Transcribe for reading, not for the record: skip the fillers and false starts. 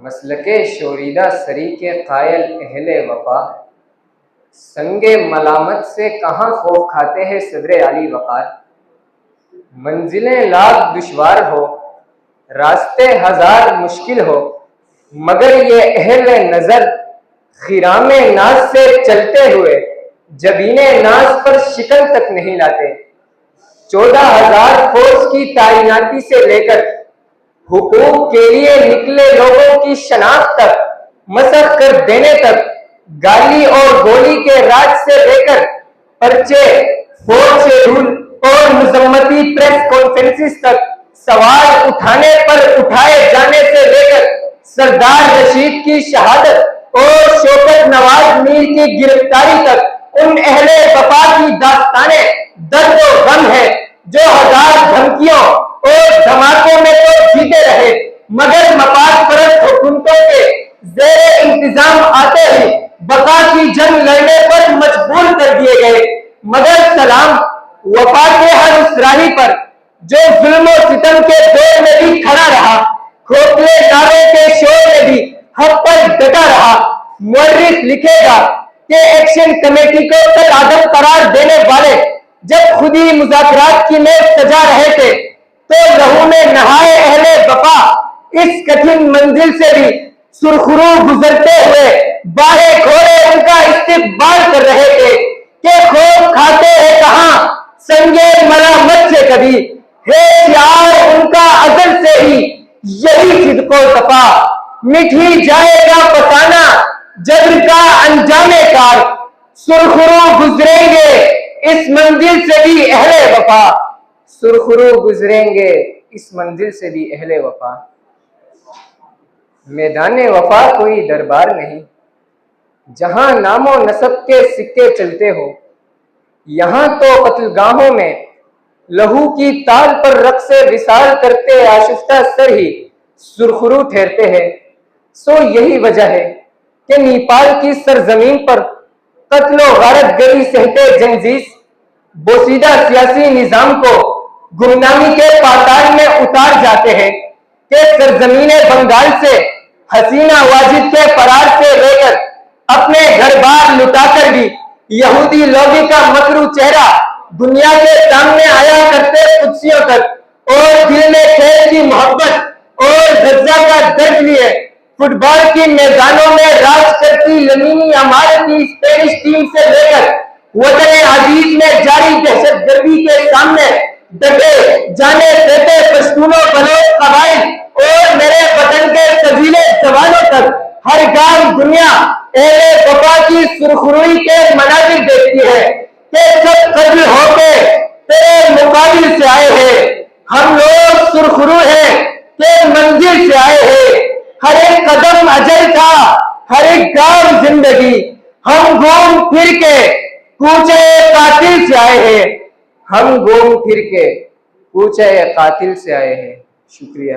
مسلک شوریدہ سری کے قائل اہل وفا، سنگ ملامت سے کہاں خوف کھاتے ہیں صدر علی وقار۔ منزلیں لاکھ دشوار ہو، راستے ہزار مشکل ہو، مگر یہ اہل نظر خرام ناز سے چلتے ہوئے جبین ناز پر شکن تک نہیں لاتے۔ 14,000 فوج کی تعیناتی سے لے کر حقوق کے لیے نکلے لوگوں کی شناخت تک، مسخ کر دینے تک، گالی اور گولی کے راج سے لے کر پرچے، فوج سے رول اور مذمتی پریس کانفرنسز تک، سوال اٹھانے پر اٹھائے جانے سے لے کر سردار رشید کی شہادت اور شوکت نواز میر کی گرفتاری تک، ان اہل وفا کی داستانیں درد و غم ہے جو ہزار دھمکیوں اور دھماکوں میں تو جیتے رہے، مگر مفاد پرست حکومتوں کے زیر انتظام آتے ہی بقا کی جنگ لڑنے پر مجبور کر دیے گئے۔ مگر سلام وفا کے ہر اس راہی پر جو ظلم و ستم کے دور میں بھی کھڑا رہا، کھوکھلے نعروں کے شور میں بھی حق پر ڈٹا رہا۔ مورخ لکھے گا کہ ایکشن کمیٹی کو کل عدم قرار دینے والے جب خود ہی مذاکرات کی میز سجا رہے تھے تو لہو میں نہائے اہل وفا اس کٹھن منزل سے بھی سرخرو گزرتے ہوئے باہے کھولے ان کا استقبال کر رہے تھے کہ خوف کھاتے ہیں کہاں سنگے ملامت سے کبھی، ہے شعار ان کا ازل سے ہی یہی صدق و صفا، مٹ ہی جائے گا فسانہ جبر کا انجام کار، سرخرو گزریں گے اس منزل سے بھی اہل وفا، سرخرو گزریں گے اس منزل سے بھی اہل وفا۔ میدان وفا کوئی دربار نہیں جہاں نام و نسب کے سکے چلتے ہو، یہاں تو قتل گاہوں میں لہو کی تال پر رقص وصال کرتے آشفتہ سر ہی سرخرو ٹھہرتے ہیں۔ سو یہی وجہ ہے کہ نیپال کی سرزمین پر قتل و غارت گری سہتے جنگزیز بوسیدہ سیاسی نظام کو گمنامی کے پاتال میں اتار جاتے ہیں کہ سرزمین بنگال سے حسینہ واجد کے فرار سے لے کر اپنے گھر بار لٹا کر بھی یہودی لوبی کا مکرو چہرہ دنیا کے سامنے آیا کرتے قدسیوں تک، اور دل میں کھیل کی محبت اور غزہ کا درد لیے فٹ بال کی میدانوں میں راج کرتی لمینی امار کی اسپینش ٹیم سے لے کر وطن عزیز میں جاری دہشت گردی کے سامنے ڈٹے جانے دیتے پشتونوں بلوچ قبائل اور میرے وطن کے قبیلے جوانوں تک ہر گام دنیا اہل وفا کی سرخروئی کے مناظر دیکھتی ہے کہ سب قتل ہو کے تیرے مقابل سے آئے ہیں، ہم لوگ سرخرو ہیں کہ منزل سے آئے ہیں، ہر ایک قدم اجل تھا، ہر ایک گام زندگی، ہم گھوم پھر کے کوچے قاتل سے آئے ہیں، ہم گھوم پھر کے کوچے قاتل سے آئے ہیں۔ شکریہ۔